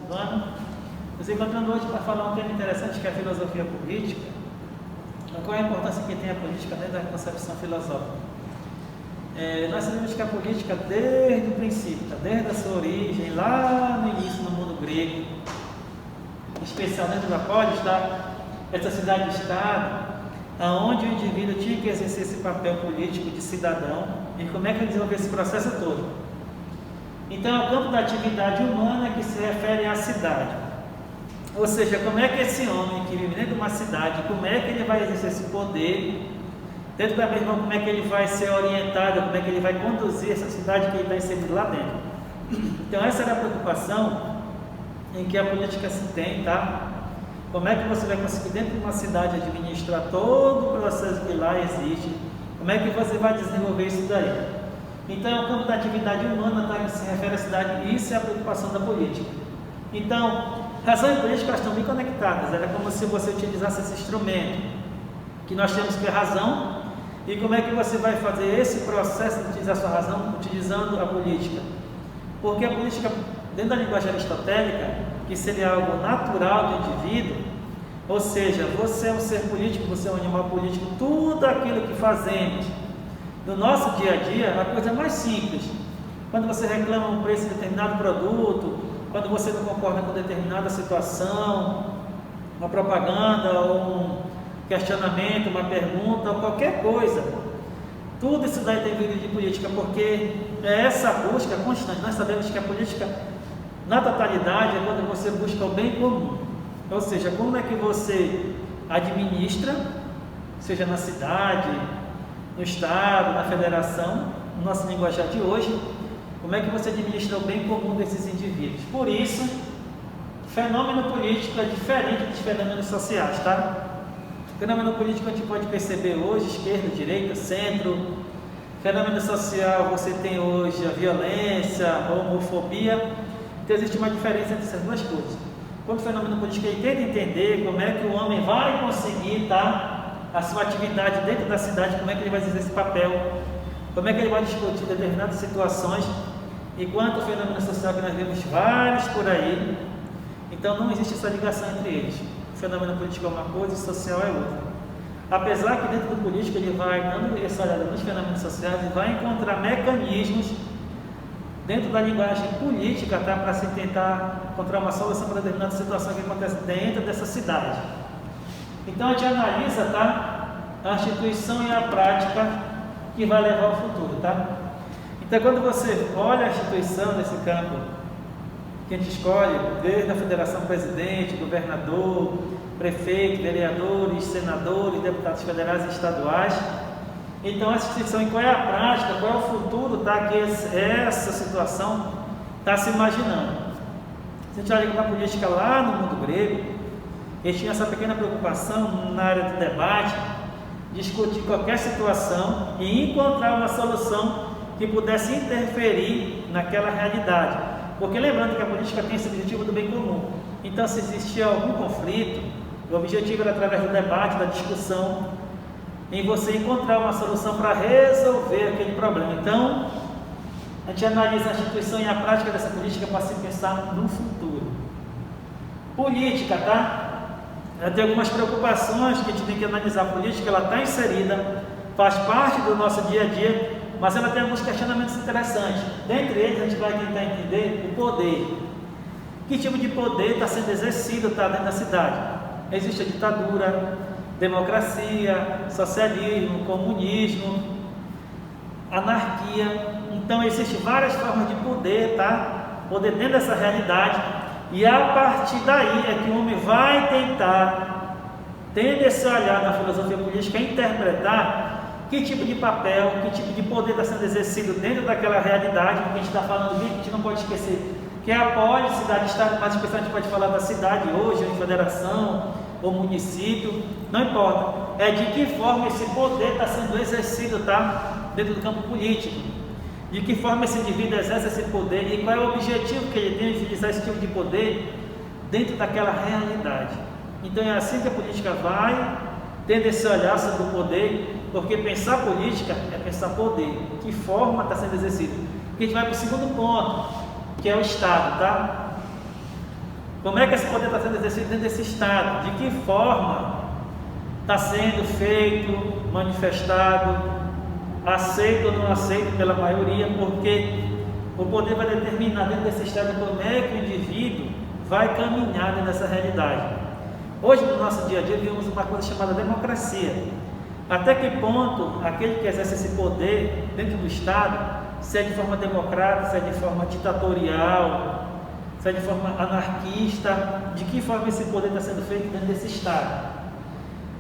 do ano. Nos encontrando hoje para falar um tema interessante que é a filosofia política. Qual é a importância que tem a política dentro da concepção filosófica? Nós sabemos que a política, desde o princípio, desde a sua origem, lá no início no mundo grego, em especial dentro da polis, essa cidade-estado, onde o indivíduo tinha que exercer esse papel político de cidadão, e como é que ele desenvolveu esse processo todo. Então, é o campo da atividade humana que se refere à cidade. Ou seja, como é que esse homem que vive dentro de uma cidade, como é que ele vai exercer esse poder, dentro da mesma, como é que ele vai ser orientado, como é que ele vai conduzir essa cidade que ele está inserido lá dentro. Então, essa era a preocupação em que a política se tem, tá? Como é que você vai conseguir dentro de uma cidade administrar todo o processo que lá existe? Como é que você vai desenvolver isso daí? Então, é o campo da atividade humana, tá, que se refere à cidade, e isso é a preocupação da política. Então, razão e política estão bem conectadas, era como se você utilizasse esse instrumento, que nós temos que é razão, e como é que você vai fazer esse processo de utilizar a sua razão utilizando a política? Porque a política, dentro da linguagem aristotélica, que seria algo natural do indivíduo, ou seja, você é um ser político, você é um animal político, tudo aquilo que fazemos no nosso dia a dia, a coisa mais simples. Quando você reclama um preço de determinado produto, quando você não concorda com determinada situação, uma propaganda, ou um questionamento, uma pergunta, ou qualquer coisa, tudo isso daí tem vindo de política, porque é essa busca constante. Nós sabemos que a política, na totalidade, é quando você busca o bem comum. Ou seja, como é que você administra, seja na cidade, no estado, na federação, no nosso linguajar de hoje, como é que você administra o bem comum desses indivíduos. Por isso, fenômeno político é diferente dos fenômenos sociais, tá? Fenômeno político a gente pode perceber hoje, esquerda, direita, centro. Fenômeno social, você tem hoje a violência, a homofobia. Então existe uma diferença entre essas duas coisas. Quando o fenômeno político ele tenta entender como é que o homem vai conseguir, a sua atividade dentro da cidade, como é que ele vai exercer esse papel, como é que ele vai discutir determinadas situações, enquanto o fenômeno social que nós vemos vários por aí, então não existe essa ligação entre eles. O fenômeno político é uma coisa e o social é outra. Apesar que dentro do político ele vai dando essa olhada nos fenômenos sociais e vai encontrar mecanismos dentro da linguagem política, tá, para se tentar encontrar uma solução para determinada situação que acontece dentro dessa cidade. Então a gente analisa, tá, a instituição e a prática que vai levar ao futuro, tá? Então quando você olha a instituição nesse campo que a gente escolhe, desde a federação, presidente, governador, prefeito, vereadores, senadores, deputados federais e estaduais, então essa instituição, e qual é a prática, qual é o futuro, tá, que essa situação está se imaginando. Se a gente olha para a política lá no mundo grego, eles tinham essa pequena preocupação na área do debate, discutir qualquer situação e encontrar uma solução que pudesse interferir naquela realidade. Porque lembrando que a política tem esse objetivo do bem comum. Então, se existia algum conflito, o objetivo era através do debate, da discussão, em você encontrar uma solução para resolver aquele problema. Então, a gente analisa a instituição e a prática dessa política para se pensar no futuro. Política, tá? Tem algumas preocupações que a gente tem que analisar. A política, ela está inserida, faz parte do nosso dia a dia, mas ela tem alguns questionamentos interessantes. Dentre eles, a gente vai tentar entender o poder. Que tipo de poder está sendo exercido, tá, dentro da cidade? Existe a ditadura, democracia, socialismo, comunismo, anarquia. Então existem várias formas de poder, tá? Poder dentro dessa realidade. E a partir daí é que o homem vai tentar, tendo esse olhar na filosofia política, interpretar que tipo de papel, que tipo de poder está sendo exercido dentro daquela realidade, porque a gente está falando aqui, a gente não pode esquecer que é a polis, cidade, estado, mas especialmente a gente pode falar da cidade hoje, ou em federação, ou município, não importa, é de que forma esse poder está sendo exercido, tá, dentro do campo político, de que forma esse indivíduo exerce esse poder e qual é o objetivo que ele tem de utilizar esse tipo de poder dentro daquela realidade. Então é assim que a política vai tendo esse olhar sobre o poder, porque pensar política é pensar poder, que forma está sendo exercido. E a gente vai para o segundo ponto, que é o Estado, tá? Como é que esse poder está sendo exercido dentro desse Estado? De que forma está sendo feito, manifestado, aceito ou não aceito pela maioria? Porque o poder vai determinar dentro desse Estado como é que o indivíduo vai caminhar dentro dessa realidade. Hoje, no nosso dia a dia, vivemos uma coisa chamada democracia. Até que ponto aquele que exerce esse poder dentro do Estado, se é de forma democrática, se é de forma ditatorial, se é de forma anarquista, de que forma esse poder está sendo feito dentro desse Estado?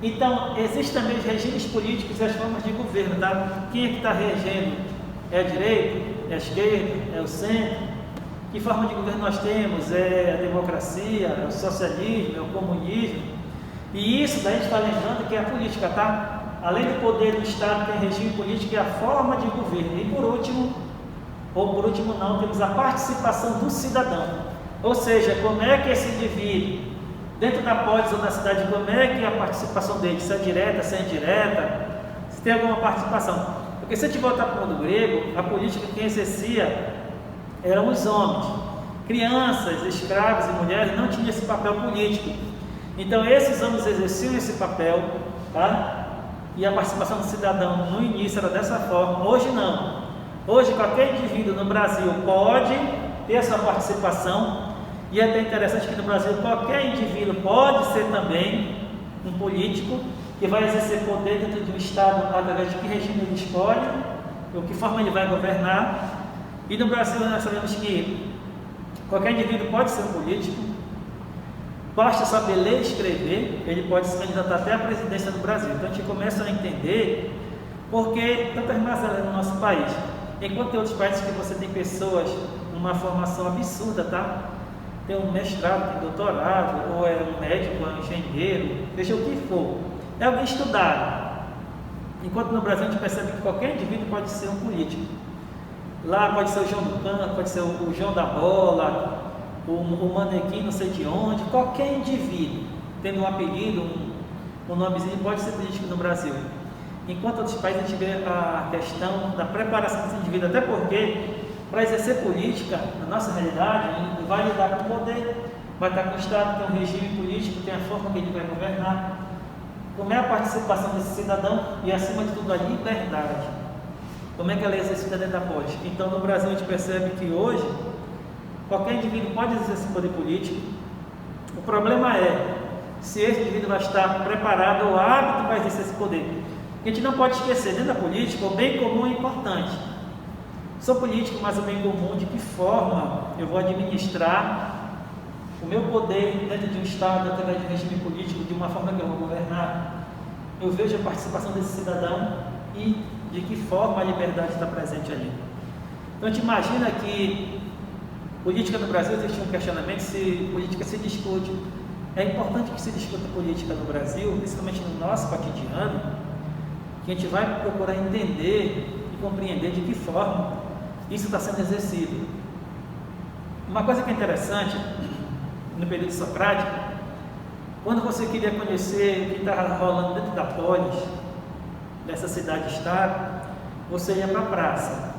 Então, existem também os regimes políticos e as formas de governo, tá? Quem é que está regendo? É a direita? É a esquerda? É o centro? Que forma de governo nós temos? É a democracia? É o socialismo? É o comunismo? E isso daí a gente está lembrando que é a política, tá? Além do poder do Estado, tem regime político e a forma de governo. E por último não, temos a participação do cidadão. Ou seja, como é que esse indivíduo, dentro da polis ou na cidade, como é que é a participação dele, se é direta, se é indireta, se tem alguma participação. Porque se a gente voltar para o mundo grego, a política quem exercia eram os homens. Crianças, escravos e mulheres não tinham esse papel político. Então esses homens exerciam esse papel, tá? E a participação do cidadão no início era dessa forma. Hoje não. Hoje qualquer indivíduo no Brasil pode ter a sua participação. E é até interessante que no Brasil qualquer indivíduo pode ser também um político que vai exercer poder dentro do Estado através de que regime ele escolhe, ou que forma ele vai governar. E no Brasil nós sabemos que qualquer indivíduo pode ser um político, basta saber ler e escrever, ele pode se candidatar até à presidência do Brasil. Então a gente começa a entender por que tantas mazelas no nosso país. Enquanto tem outros países que você tem pessoas numa formação absurda, tá? Tem um mestrado, tem doutorado, ou é um médico, ou é um engenheiro, seja o que for, é alguém estudado. Enquanto no Brasil a gente percebe que qualquer indivíduo pode ser um político. Lá pode ser o João do Campo, pode ser o João da Bola, o manequim não sei de onde, qualquer indivíduo, tendo um apelido, um nomezinho, pode ser político no Brasil. Enquanto outros países a gente vê a questão da preparação desse indivíduo, até porque para exercer política, na nossa realidade, ele vai lidar com o poder, vai estar com o Estado, tem um regime político, tem a forma que ele vai governar. Como é a participação desse cidadão e, acima de tudo, a liberdade. Como é que ela é exercida dentro da polis? Então, no Brasil, a gente percebe que hoje, qualquer indivíduo pode exercer esse poder político. O problema é se esse indivíduo vai estar preparado ou apto para exercer esse poder. A gente não pode esquecer, dentro da política, o bem comum é importante. Sou político, mas o bem comum, de que forma eu vou administrar o meu poder dentro de um Estado, através de um regime político, de uma forma que eu vou governar. Eu vejo a participação desse cidadão e de que forma a liberdade está presente ali. Então a gente imagina que política no Brasil, existe um questionamento se política se discute. É importante que se discuta política no Brasil, principalmente no nosso cotidiano, que a gente vai procurar entender e compreender de que forma isso está sendo exercido. Uma coisa que é interessante, no período socrático, quando você queria conhecer o que estava rolando dentro da polis, dessa cidade-estado, você ia para a praça.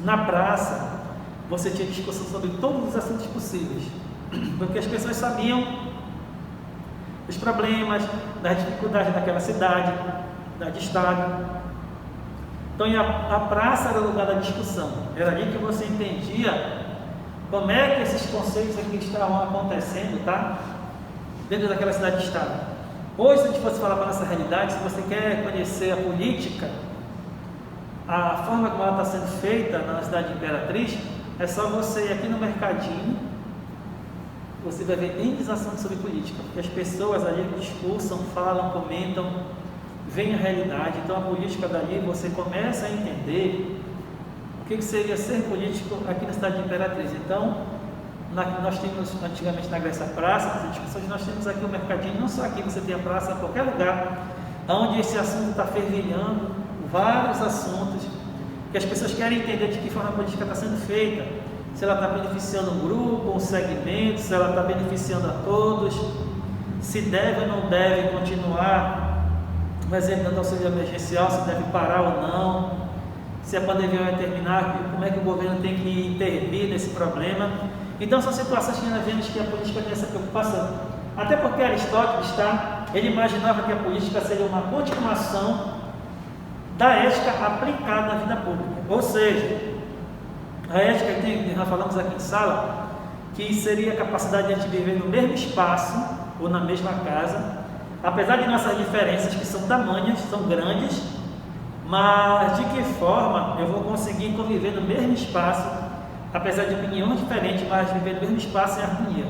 Na praça, você tinha discussão sobre todos os assuntos possíveis, porque as pessoas sabiam os problemas, das dificuldades daquela cidade, da estado. Então a praça era o lugar da discussão, era ali que você entendia como é que esses conceitos aqui estavam acontecendo, tá? Dentro daquela cidade-estado. Hoje, se a gente fosse falar para a nossa realidade, se você quer conhecer a política, a forma como ela está sendo feita na cidade de Imperatriz, é só você ir aqui no mercadinho, você vai ver N assuntos sobre política, porque as pessoas ali discursam, falam, comentam, veem a realidade. Então a política dali, você começa a entender o que seria ser político aqui na cidade de Imperatriz. Então, nós tínhamos antigamente na Grécia a praça, as discussões, nós temos aqui o mercadinho, não só aqui, você tem a praça em qualquer lugar, onde esse assunto está fervilhando, vários assuntos, que as pessoas querem entender de que forma a política está sendo feita, se ela está beneficiando um grupo, um segmento, se ela está beneficiando a todos, se deve ou não deve continuar, por exemplo, dando auxílio emergencial, se deve parar ou não, se a pandemia vai terminar, como é que o governo tem que intervir nesse problema. Então são situações que nós vemos que a política tem essa preocupação. Até porque Aristóteles, ele imaginava que a política seria uma continuação da ética aplicada na vida pública. Ou seja, a ética que nós falamos aqui em sala, que seria a capacidade de a gente viver no mesmo espaço ou na mesma casa, apesar de nossas diferenças que são tamanhas, são grandes, mas de que forma eu vou conseguir conviver no mesmo espaço, apesar de opiniões diferentes, mas viver no mesmo espaço em harmonia.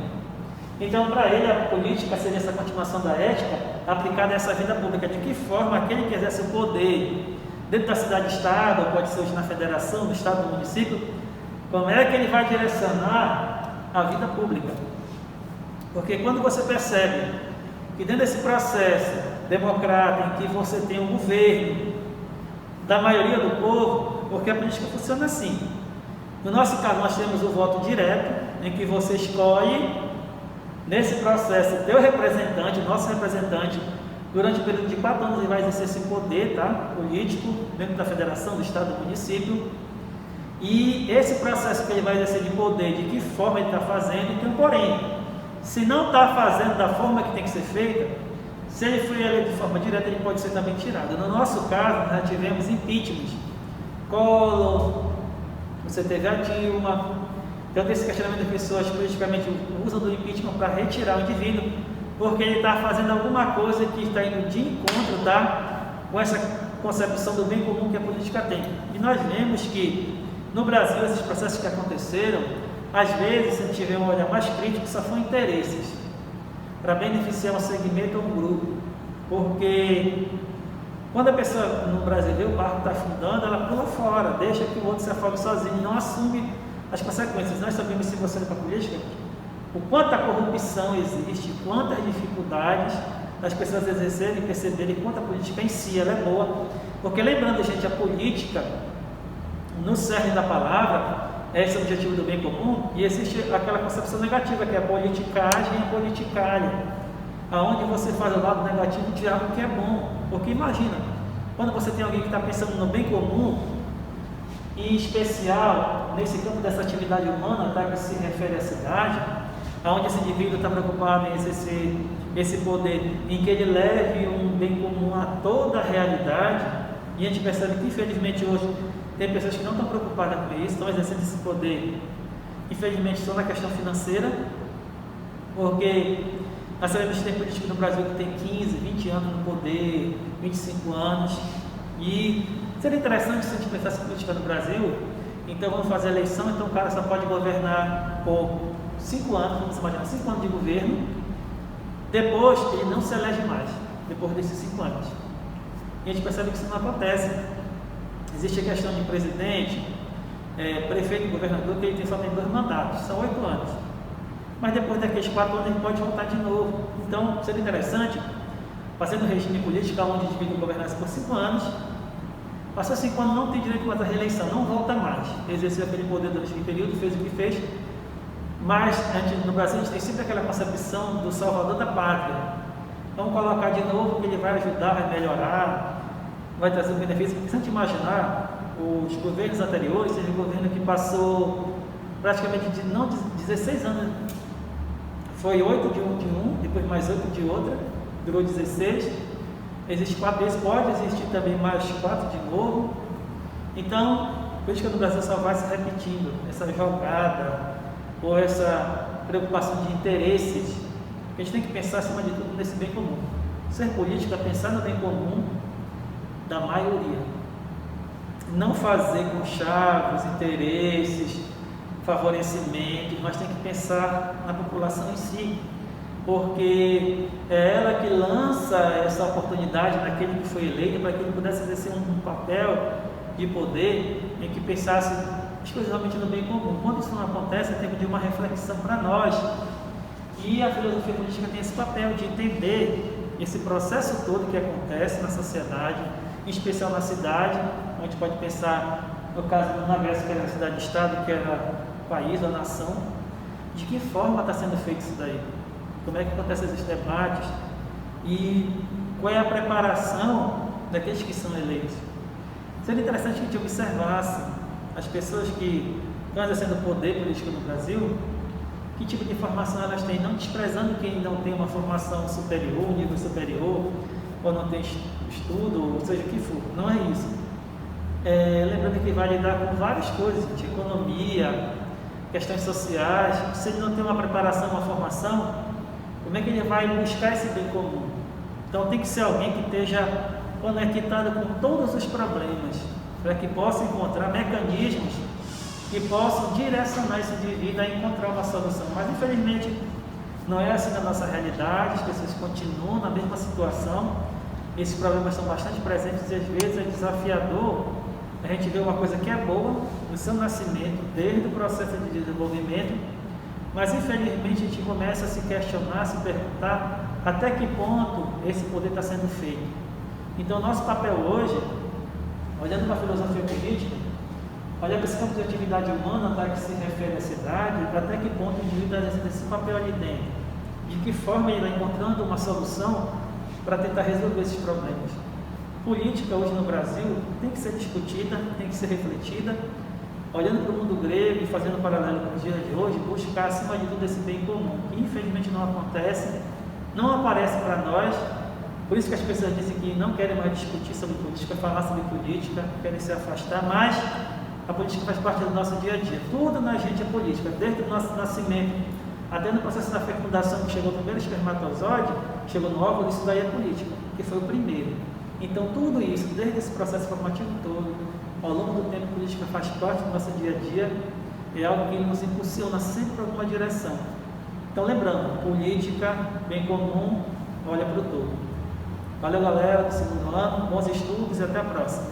Então, para ele, a política seria essa continuação da ética aplicada a essa vida pública. De que forma aquele que exerce o poder dentro da cidade-estado, ou pode ser hoje na federação, no estado, no município, como é que ele vai direcionar a vida pública? Porque quando você percebe que dentro desse processo democrático em que você tem um governo da maioria do povo, porque a política funciona assim. No nosso caso, nós temos o voto direto, em que você escolhe, nesse processo, teu representante, nosso representante, durante o período de 4 anos ele vai exercer esse poder político, dentro da federação, do estado, do município. E esse processo que ele vai exercer de poder, de que forma ele está fazendo, tem um porém. Se não está fazendo da forma que tem que ser feita, se ele foi eleito de forma direta, ele pode ser também tirado. No nosso caso, nós tivemos impeachment. Collor, você teve a Dilma. Então, desse questionamento de pessoas politicamente usam do impeachment para retirar o indivíduo, porque ele está fazendo alguma coisa que está indo de encontro com essa concepção do bem comum que a política tem. E nós vemos que no Brasil, esses processos que aconteceram, às vezes, se a gente tiver um olhar mais crítico, só foram interesses para beneficiar um segmento ou um grupo. Porque quando a pessoa no Brasil vê o barco está afundando, ela pula fora, deixa que o outro se afogue sozinho, não assume as consequências. Nós sabemos, se você olha para a política, o quanto a corrupção existe, quantas dificuldades das pessoas exercerem e perceberem quanto a política em si ela é boa. Porque lembrando, gente, a política, no cerne da palavra, é esse o objetivo do bem comum, e existe aquela concepção negativa, que é a politicagem e a politicária, aonde você faz o lado negativo de algo que é bom. Porque imagina, quando você tem alguém que está pensando no bem comum, em especial nesse campo dessa atividade humana, que se refere à cidade, onde esse indivíduo está preocupado em exercer esse poder, em que ele leve um bem comum a toda a realidade, e a gente percebe que infelizmente hoje tem pessoas que não estão preocupadas com isso, estão exercendo esse poder, infelizmente só na questão financeira, porque nós sabemos que tem político no Brasil que tem 15, 20 anos no poder, 25 anos, e seria interessante se a gente pensasse política no Brasil. Então vamos fazer a eleição, então o cara só pode governar por 5 anos, vamos imaginar 5 anos de governo, depois ele não se elege mais, depois desses 5 anos. E a gente percebe que isso não acontece. Existe a questão de presidente, prefeito e governador, que ele só tem 2 mandatos, são 8 anos. Mas depois daqueles 4 anos ele pode voltar de novo. Então seria interessante, fazendo um regime político onde o indivíduo governasse por 5 anos, passou 5 anos, não tem direito mais à reeleição, não volta mais. Exerceu aquele poder durante aquele período, fez o que fez. Mas no Brasil a gente tem sempre aquela concepção do salvador da pátria. Vamos colocar de novo que ele vai ajudar, vai melhorar, vai trazer um benefício. Porque se a gente imaginar, os governos anteriores, teve um governo que passou praticamente 16 anos, foi 8 de um, depois mais 8 de outra, durou 16. Existe 4 vezes, pode existir também mais 4 de novo. Então, a política no Brasil só vai se repetindo, essa jogada ou essa preocupação de interesses. A gente tem que pensar, acima de tudo, nesse bem comum. Ser político é pensar no bem comum da maioria. Não fazer com chavos, interesses, favorecimentos, mas tem que pensar na população em si. Porque é ela que lança essa oportunidade naquele que foi eleito para que ele pudesse exercer um papel de poder em que pensasse exclusivamente no bem comum. Quando isso não acontece, é tempo de uma reflexão para nós. E a filosofia política tem esse papel de entender esse processo todo que acontece na sociedade, em especial na cidade, onde a gente pode pensar, no caso do Nagres, que era a cidade-estado, que era o país, a nação, de que forma está sendo feito isso daí? Como é que acontecem esses debates e qual é a preparação daqueles que são eleitos. Seria interessante que a gente observasse as pessoas que estão exercendo poder político no Brasil, que tipo de formação elas têm, não desprezando quem não tem uma formação superior, um nível superior, ou não tem estudo, ou seja o que for, não é isso. Lembrando que vai lidar com várias coisas, de economia, questões sociais. Se ele não tem uma preparação, uma formação, como é que ele vai buscar esse bem comum? Então tem que ser alguém que esteja conectado com todos os problemas, para que possa encontrar mecanismos que possam direcionar esse indivíduo a encontrar uma solução. Mas infelizmente não é assim na nossa realidade, as pessoas continuam na mesma situação, esses problemas são bastante presentes e às vezes é desafiador a gente vê uma coisa que é boa no seu nascimento, desde o processo de desenvolvimento, mas infelizmente a gente começa a se questionar, a se perguntar até que ponto esse poder está sendo feito. Então nosso papel hoje, olhando para a filosofia política, olhando para esse campo de atividade humana, tá, que se refere à cidade, até que ponto o indivíduo está exercendo esse papel ali dentro, de que forma ele está encontrando uma solução para tentar resolver esses problemas. Política hoje no Brasil tem que ser discutida, tem que ser refletida, olhando para o mundo grego e fazendo um paralelo com os dias de hoje, buscar acima de tudo esse bem comum, que infelizmente não acontece, não aparece para nós. Por isso que as pessoas dizem que não querem mais discutir sobre política, falar sobre política, querem se afastar, mas a política faz parte do nosso dia a dia. Tudo na gente é política, desde o nosso nascimento até no processo da fecundação, que chegou o primeiro espermatozoide, chegou no óvulo, isso daí é política, que foi o primeiro. Então tudo isso, desde esse processo formativo todo, ao longo do tempo, a política faz parte do nosso dia a dia, é algo que nos impulsiona sempre para alguma direção. Então lembrando, política, bem comum, olha para o todo. Valeu galera, do segundo ano, bons estudos e até a próxima.